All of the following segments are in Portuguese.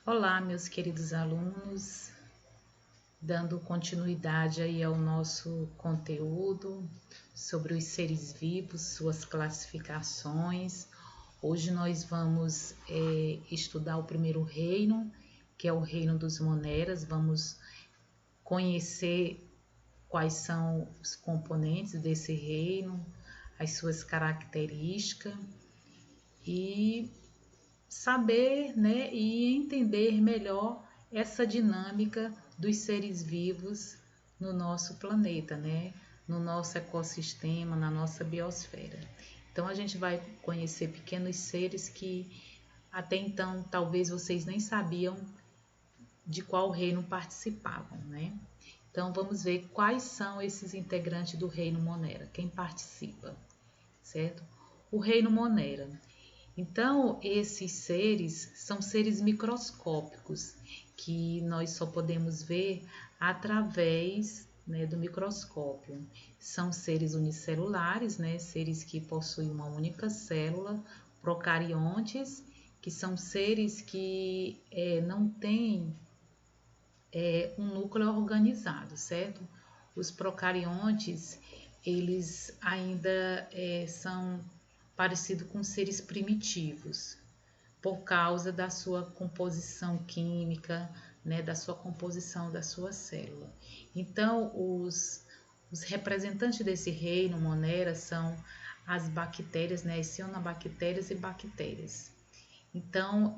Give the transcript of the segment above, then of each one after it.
Olá, meus queridos alunos, dando continuidade aí ao nosso conteúdo sobre os seres vivos, suas classificações. Hoje nós vamos estudar o primeiro reino, que é o reino dos Moneras. Vamos conhecer quais são os componentes desse reino, as suas características e saber, né, e entender melhor essa dinâmica dos seres vivos no nosso planeta, né, no nosso ecossistema, na nossa biosfera. Então a gente vai conhecer pequenos seres que até então talvez vocês nem sabiam de qual reino participavam, né? Então vamos ver quais são esses integrantes do reino Monera, quem participa, certo? O reino Monera. Então, esses seres são seres microscópicos que nós só podemos ver através, né, do microscópio. São seres unicelulares, né, seres que possuem uma única célula, procariontes, que são seres que não têm um núcleo organizado, certo? Os procariontes, eles ainda são parecidos com seres primitivos, por causa da sua composição química, né, da sua composição da sua célula. Então, os representantes desse reino Monera são as bactérias, né, as cianobactérias e bactérias. Então,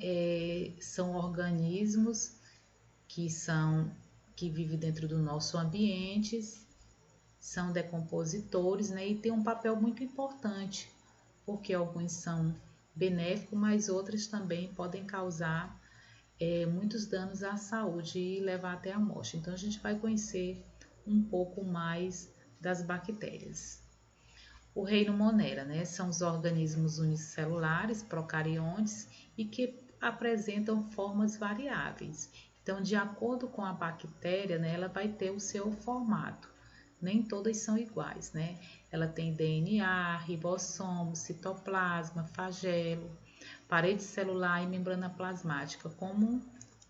são organismos que vivem dentro do nosso ambiente, são decompositores, né, e tem um papel muito importante, porque alguns são benéficos, mas outros também podem causar muitos danos à saúde e levar até a morte. Então a gente vai conhecer um pouco mais das bactérias. O reino Monera, né, são os organismos unicelulares, procariontes e que apresentam formas variáveis. Então, de acordo com a bactéria, né, ela vai ter o seu formato. Nem todas são iguais, né? Ela tem DNA, ribossomo, citoplasma, flagelo, parede celular e membrana plasmática, como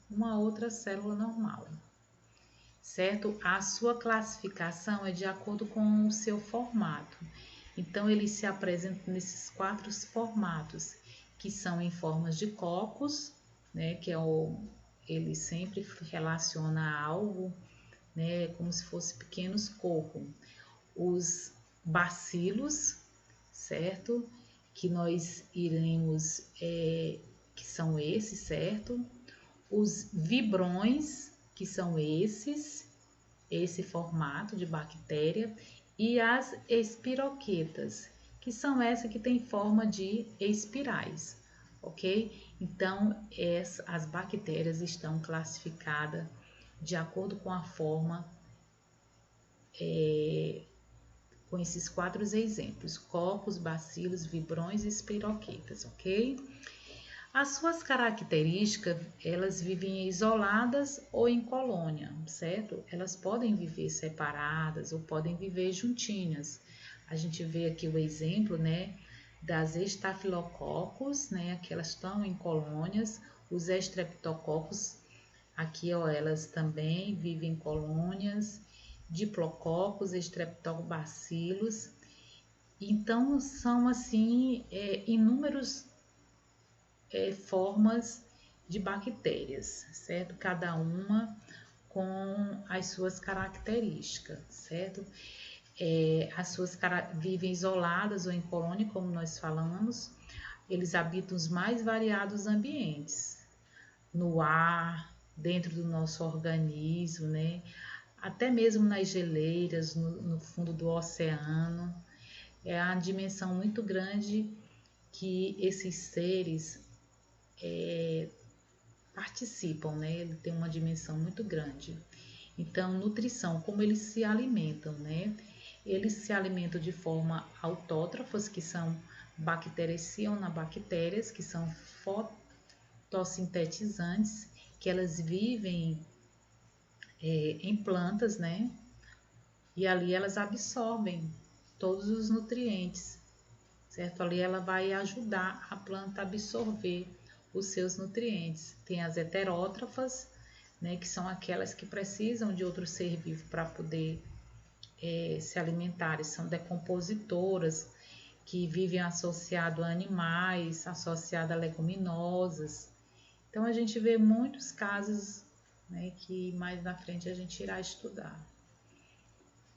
uma outra célula normal, certo? A sua classificação é de acordo com o seu formato. Então, ele se apresenta nesses 4 formatos, que são em formas de cocos, né? Ele sempre relaciona a algo, né? Como se fosse pequenos cocos. Os bacilos, certo? Que nós iremos, que são esses, certo? Os vibrões, que são esse formato de bactéria, e as espiroquetas, que são essas que têm forma de espirais, ok? Então, as bactérias estão classificadas de acordo com a forma, com esses 4 exemplos: cocos, bacilos, vibrões e espiroquetas, ok? As suas características, elas vivem isoladas ou em colônia, certo? Elas podem viver separadas ou podem viver juntinhas. A gente vê aqui o exemplo, né, das estafilococos, né, que elas estão em colônias. Os estreptococos, aqui, ó, elas também vivem em colônias. Diplococos, estreptobacilos. Então, são assim inúmeros formas de bactérias, certo? Cada uma com as suas características, certo? Vivem isoladas ou em colônia, como nós falamos. Eles habitam os mais variados ambientes, no ar, dentro do nosso organismo, né? Até mesmo nas geleiras, no fundo do oceano. É uma dimensão muito grande que esses seres participam, né? Ele tem uma dimensão muito grande. Então, nutrição, como eles se alimentam, né? Eles se alimentam de forma autótrofas, que são bactérias cianobactérias, que são fotossintetizantes, que elas vivem em plantas, né? E ali elas absorvem todos os nutrientes, certo? Ali ela vai ajudar a planta a absorver os seus nutrientes. Tem as heterótrofas, né, que são aquelas que precisam de outro ser vivo para poder se alimentarem, são decompositoras, que vivem associado a animais, associado a leguminosas. Então a gente vê muitos casos, né, que mais na frente a gente irá estudar.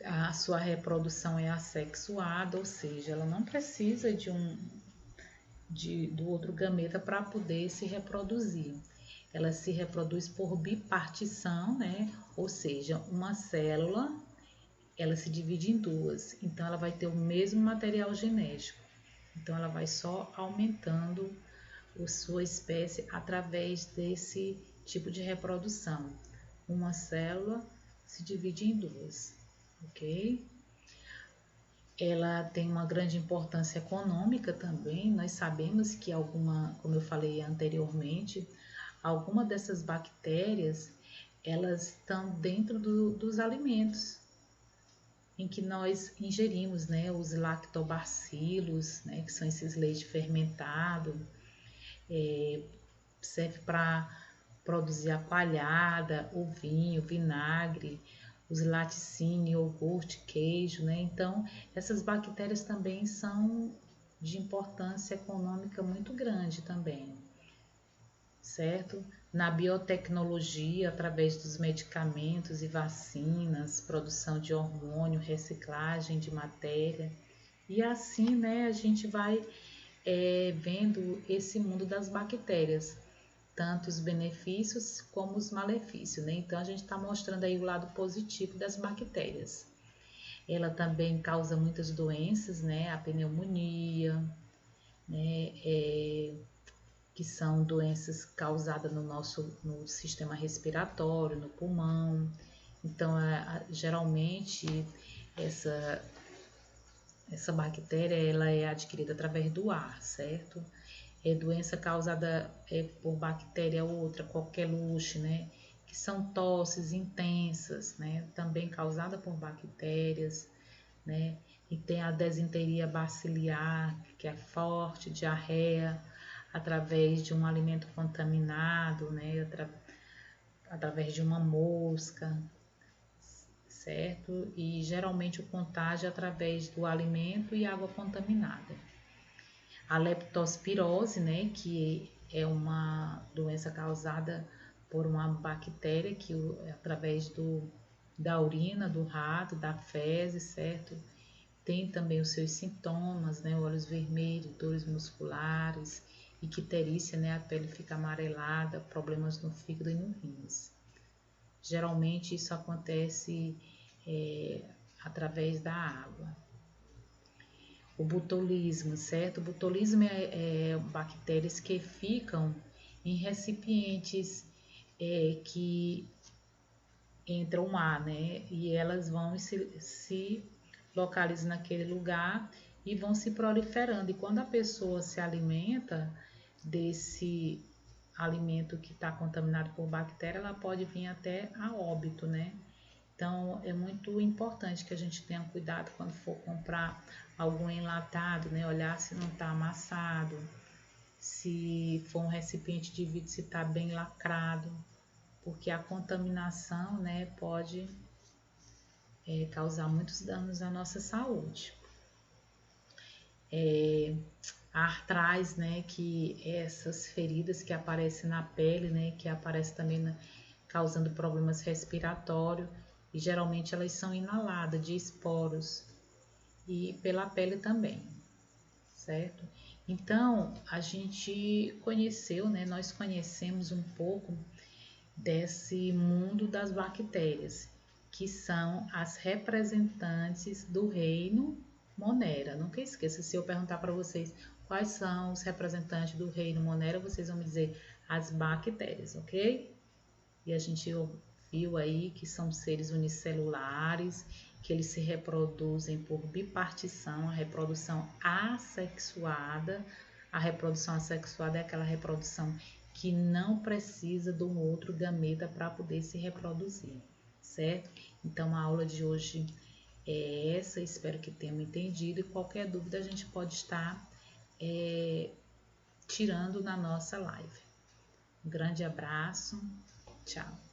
A sua reprodução é assexuada, ou seja, ela não precisa do outro gameta para poder se reproduzir. Ela se reproduz por bipartição, né? Ou seja, uma célula ela se divide em duas, então ela vai ter o mesmo material genético. Então ela vai só aumentando a sua espécie através desse tipo de reprodução. Uma célula se divide em duas, ok? Ela tem uma grande importância econômica também. Nós sabemos que como eu falei anteriormente, alguma dessas bactérias, elas estão dentro dos alimentos em que nós ingerimos, né? Os lactobacilos, né? Que são esses leite fermentado, serve para produzir a coalhada, o vinho, vinagre, os laticínios, iogurte, queijo, né? Então, essas bactérias também são de importância econômica muito grande também, certo? Na biotecnologia, através dos medicamentos e vacinas, produção de hormônio, reciclagem de matéria. E assim, né, a gente vai vendo esse mundo das bactérias, tanto os benefícios como os malefícios, né? Então a gente está mostrando aí o lado positivo das bactérias. Ela também causa muitas doenças, né? A pneumonia, né? Que são doenças causadas no sistema respiratório, no pulmão. Então, geralmente essa bactéria ela é adquirida através do ar, certo? Doença causada por bactéria outra, qualquer luxe, né? Que são tosses intensas, né? Também causada por bactérias, né? E tem a desinteria baciliar, que é forte, diarreia, através de um alimento contaminado, né? Através de uma mosca, certo? E geralmente o contágio é através do alimento e água contaminada. A leptospirose, né, que é uma doença causada por uma bactéria que através da urina, do rato, da fezes, certo? Tem também os seus sintomas, né, olhos vermelhos, dores musculares, icterícia, né, a pele fica amarelada, problemas no fígado e no rins. Geralmente isso acontece através da água. O botulismo, certo? O botulismo é bactérias que ficam em recipientes que entram ar, né? E elas vão se localizam naquele lugar e vão se proliferando. E quando a pessoa se alimenta desse alimento que está contaminado por bactéria, ela pode vir até a óbito, né? Então, é muito importante que a gente tenha cuidado quando for comprar algum enlatado, né? Olhar se não está amassado, se for um recipiente de vidro, se está bem lacrado, porque a contaminação, né, pode causar muitos danos à nossa saúde. A artrite, né, que essas feridas que aparecem na pele, né, que aparecem também causando problemas respiratórios, e geralmente elas são inaladas de esporos e pela pele também, certo? Então, a gente conheceu, né, nós conhecemos um pouco desse mundo das bactérias, que são as representantes do reino Monera. Nunca esqueça, se eu perguntar para vocês quais são os representantes do reino Monera, vocês vão me dizer as bactérias, ok? E a gente viu aí que são seres unicelulares, que eles se reproduzem por bipartição, a reprodução assexuada. A reprodução assexuada é aquela reprodução que não precisa de um outro gameta para poder se reproduzir, certo? Então a aula de hoje é essa, espero que tenham entendido, e qualquer dúvida a gente pode estar tirando na nossa live. Um grande abraço. Tchau.